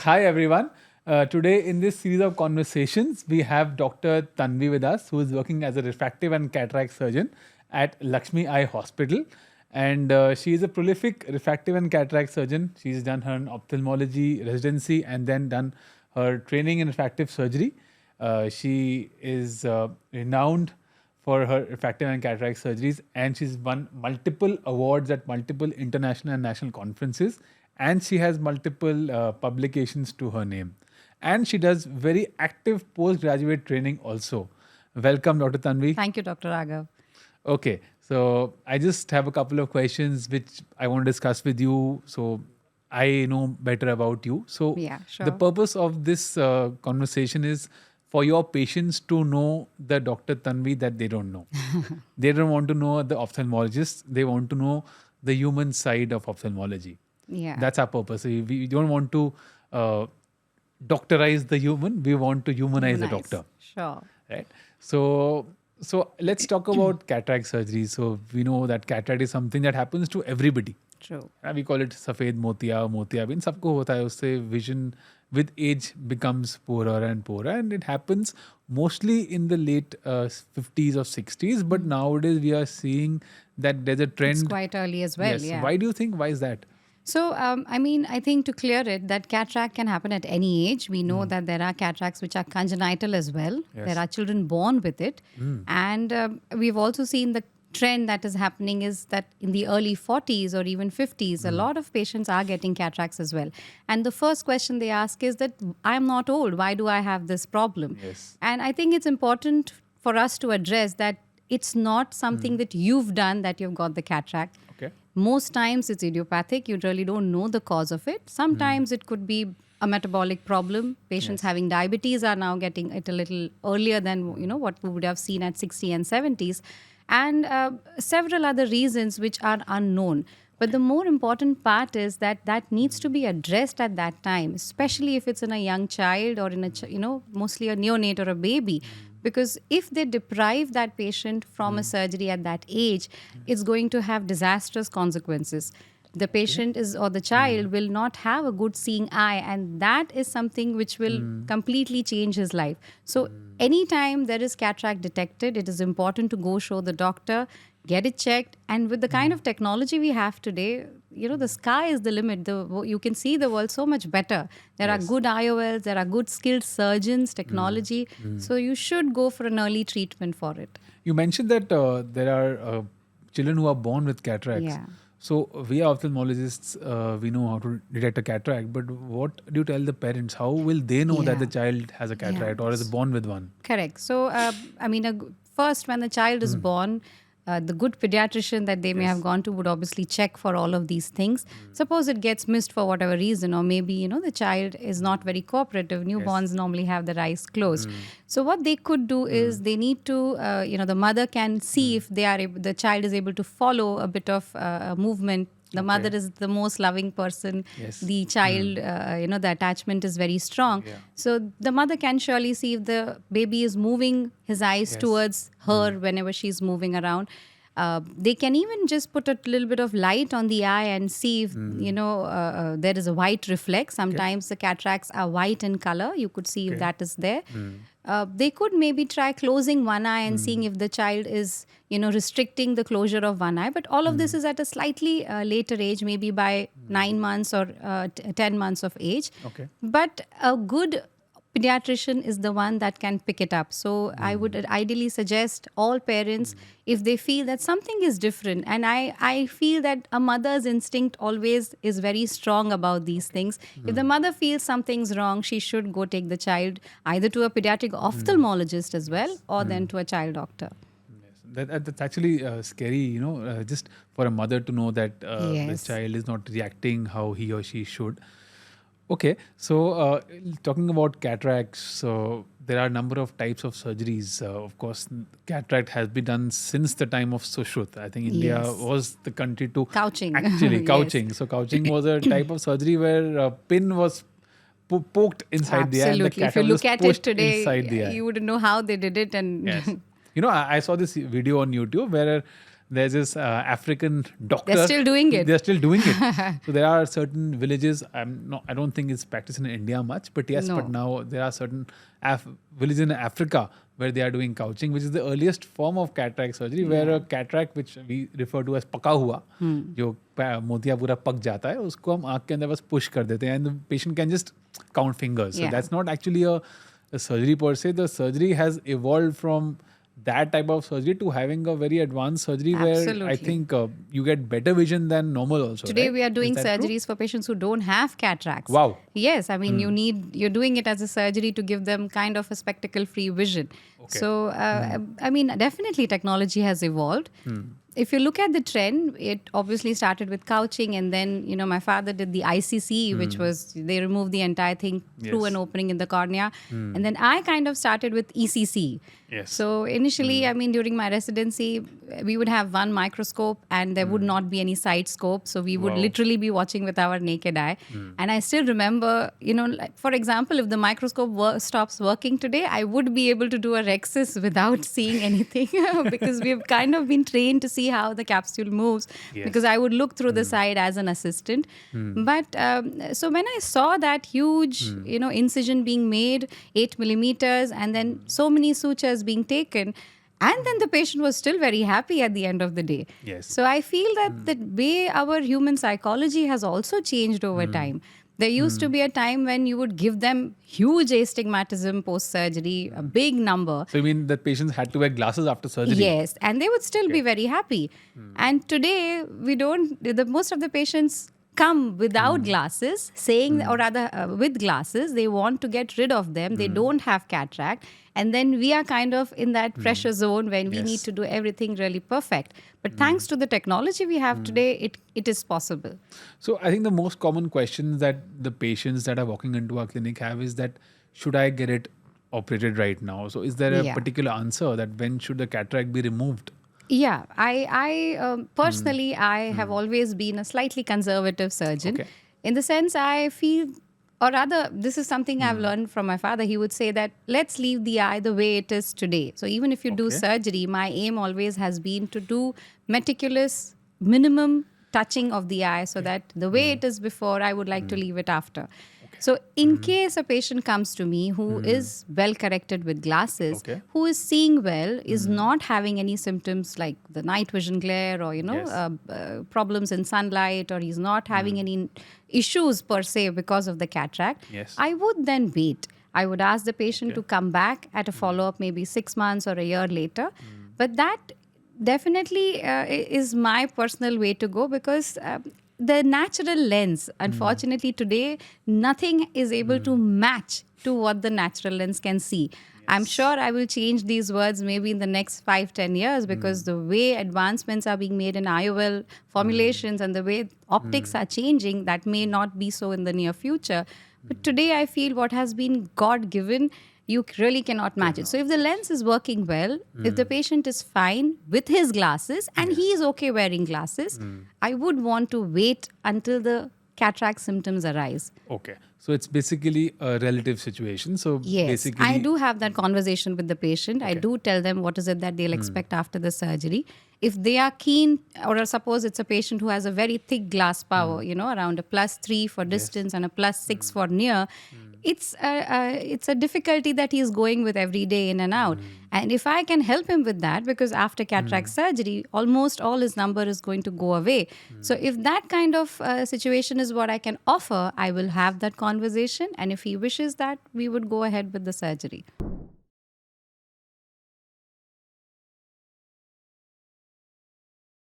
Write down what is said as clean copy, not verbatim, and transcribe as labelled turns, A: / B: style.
A: Hi everyone. Today in this series of conversations, we have Dr. Tanvi with us, who is working as a refractive and cataract surgeon at Laxmi Eye Hospital. And she is a prolific refractive and cataract surgeon. She's done her ophthalmology residency and then done her training in refractive surgery. She is renowned for her refractive and cataract surgeries, and she's won multiple awards at multiple international and national conferences, and she has multiple publications to her name. And she does very active postgraduate training also. Welcome, Dr. Tanvi.
B: Thank you, Dr. Raghav.
A: Okay, so I just have a couple of questions which I want to discuss with you. So I know better about you. So
B: Yeah, sure.
A: the purpose of this conversation is for your patients to know the Dr. Tanvi that they don't know. They don't want to know the ophthalmologist. They want to know the human side of ophthalmology.
B: Yeah.
A: That's our purpose. We don't want to doctorize the human. We want to humanize the doctor.
B: Sure.
A: Right. So let's talk about cataract surgery. So we know that cataract is something that happens to everybody.
B: True.
A: We call it safed motiabin. सबको होता है उससे vision with age becomes poorer and poorer, and it happens mostly in the late 50s or 60s. But nowadays we are seeing that there's a trend.
B: It's quite early as well.
A: Yes.
B: Yeah.
A: Why do you think? Why is that?
B: So, I think to clear it, that cataract can happen at any age. We know that there are cataracts which are congenital as well.
A: Yes.
B: There are children born with it. And we've also seen the trend that is happening is that in the early 40s or even 50s, a lot of patients are getting cataracts as well. And the first question they ask is that, I'm not old. Why do I have this problem?
A: Yes.
B: And I think it's important for us to address that it's not something that you've done that you've got the cataract.
A: Okay.
B: Most times it's idiopathic. You really don't know the cause of it. Sometimes it could be a metabolic problem. Patients having diabetes are now getting it a little earlier than what we would have seen at 60 and 70s. And several other reasons which are unknown. But the more important part is that needs to be addressed at that time, especially if it's in a young child or in a, mostly a neonate or a baby. Because if they deprive that patient from a surgery at that age, it's going to have disastrous consequences. The patient or the child will not have a good seeing eye, and that is something which will completely change his life. So anytime there is cataract detected, it is important to go show the doctor, get it checked. And with the kind of technology we have today, the sky is the limit. You can see the world so much better. There are good IOLs, there are good skilled surgeons, technology. So you should go for an early treatment for it.
A: You mentioned that there are children who are born with cataracts.
B: Yeah.
A: So we are ophthalmologists, we know how to detect a cataract, but what do you tell the parents? How will they know that the child has a cataract or is born with one?
B: Correct. So, first when the child is born, the good pediatrician that they may have gone to would obviously check for all of these things. Suppose it gets missed for whatever reason, or maybe, the child is not very cooperative. Newborns normally have their eyes closed. So what they could do is they need to, the mother can see if the child is able to follow a bit of movement. The mother is the most loving person.
A: Yes.
B: The child, the attachment is very strong.
A: Yeah.
B: So the mother can surely see if the baby is moving his eyes towards her whenever she's moving around. They can even just put a little bit of light on the eye and see if, there is a white reflex. Sometimes the cataracts are white in color. You could see if that is there. They could maybe try closing one eye and seeing if the child is, restricting the closure of one eye. But all of this is at a slightly later age, maybe by 9 months or 10 months of age.
A: Okay.
B: But a good pediatrician is the one that can pick it up. So I would ideally suggest all parents, if they feel that something is different, and I feel that a mother's instinct always is very strong about these things. If the mother feels something's wrong, she should go take the child either to a pediatric ophthalmologist as well, or then to a child doctor.
A: That's actually scary, just for a mother to know that the child is not reacting how he or she should. Okay, so talking about cataracts, so there are a number of types of surgeries. Of course, cataract has been done since the time of Sushruta. I think India was the country to
B: Couching.
A: actually couching. So couching was a type of surgery where a pin was poked inside the eye, and the
B: Absolutely. If
A: cataract
B: you
A: was
B: look at
A: pushed
B: it today,
A: inside the eye.
B: you wouldn't know how they did it. And
A: Yes. I saw this video on YouTube where there's this African doctor.
B: They're still doing it.
A: They're still doing it. So there are certain villages. I don't think it's practiced in India much, but yes,
B: No.
A: but now there are certain villages in Africa where they are doing couching, which is the earliest form of cataract surgery, where a cataract, which we refer to as पका हुआ, जो मोतिया पूरा पक जाता है, उसको हम आँख के अंदर बस push कर देते हैं, and the patient can just count fingers. So that's not actually a surgery per se. The surgery has evolved from that type of surgery to having a very advanced surgery where I think you get better vision than normal also.
B: Today
A: right?
B: we are doing
A: Is that true?
B: surgeries for patients who don't have cataracts.
A: Wow.
B: Yes, I mean you're doing it as a surgery to give them kind of a spectacle-free vision.
A: Okay.
B: So I mean definitely technology has evolved. If you look at the trend, it obviously started with couching, and then my father did the ICC, which was they removed the entire thing through an opening in the cornea, and then I kind of started with ECC.
A: Yes.
B: So initially, I mean, during my residency, we would have one microscope and there would not be any side scope. So we would literally be watching with our naked eye. And I still remember, like, for example, if the microscope stops working today, I would be able to do a rhexis without seeing anything because we've kind of been trained to see how the capsule moves because I would look through the side as an assistant. But so when I saw that huge, incision being made, 8 millimeters, and then so many sutures being taken, and then the patient was still very happy at the end of the day.
A: Yes.
B: So I feel that the way our human psychology has also changed over time. There used to be a time when you would give them huge astigmatism post-surgery, a big number.
A: So you mean that patients had to wear glasses after surgery?
B: Yes, and they would still be very happy. And today, most of the patients come without glasses, saying, or rather with glasses, they want to get rid of them. They don't have cataract. And then we are kind of in that pressure zone when we need to do everything really perfect. But thanks to the technology we have today, it is possible.
A: So I think the most common questions that the patients that are walking into our clinic have is that, should I get it operated right now? So is there a particular answer that when should the cataract be removed?
B: Yeah, I personally, I have always been a slightly conservative surgeon.
A: Okay.
B: In the sense, I feel, or rather, this is something I've learned from my father. He would say that let's leave the eye the way it is today. So even if you do surgery, my aim always has been to do meticulous, minimum touching of the eye so that the way it is before, I would like to leave it after. So in case a patient comes to me who is well corrected with glasses, who is seeing well, is not having any symptoms like the night vision glare or, problems in sunlight, or he's not having any issues per se because of the cataract, I would then wait. I would ask the patient to come back at a follow-up maybe 6 months or a year later. But that definitely is my personal way to go because the natural lens, unfortunately today, nothing is able to match to what the natural lens can see. I'm sure I will change these words maybe in the next 5-10 years because the way advancements are being made in IOL formulations and the way optics are changing, that may not be so in the near future. But today I feel what has been God-given, you really cannot match it. So if the lens is working well, if the patient is fine with his glasses and he is okay wearing glasses, I would want to wait until the cataract symptoms arise.
A: Okay. So it's basically a relative situation. So
B: Yes,
A: basically,
B: I do have that conversation with the patient. I do tell them what is it that they'll expect after the surgery. If they are keen, or suppose it's a patient who has a very thick glass power, around a +3 for distance and a +6 for near, it's a difficulty that he's going with every day in and out. And if I can help him with that, because after cataract surgery, almost all his number is going to go away. So if that kind of situation is what I can offer, I will have that conversation. And if he wishes that, we would go ahead with the surgery.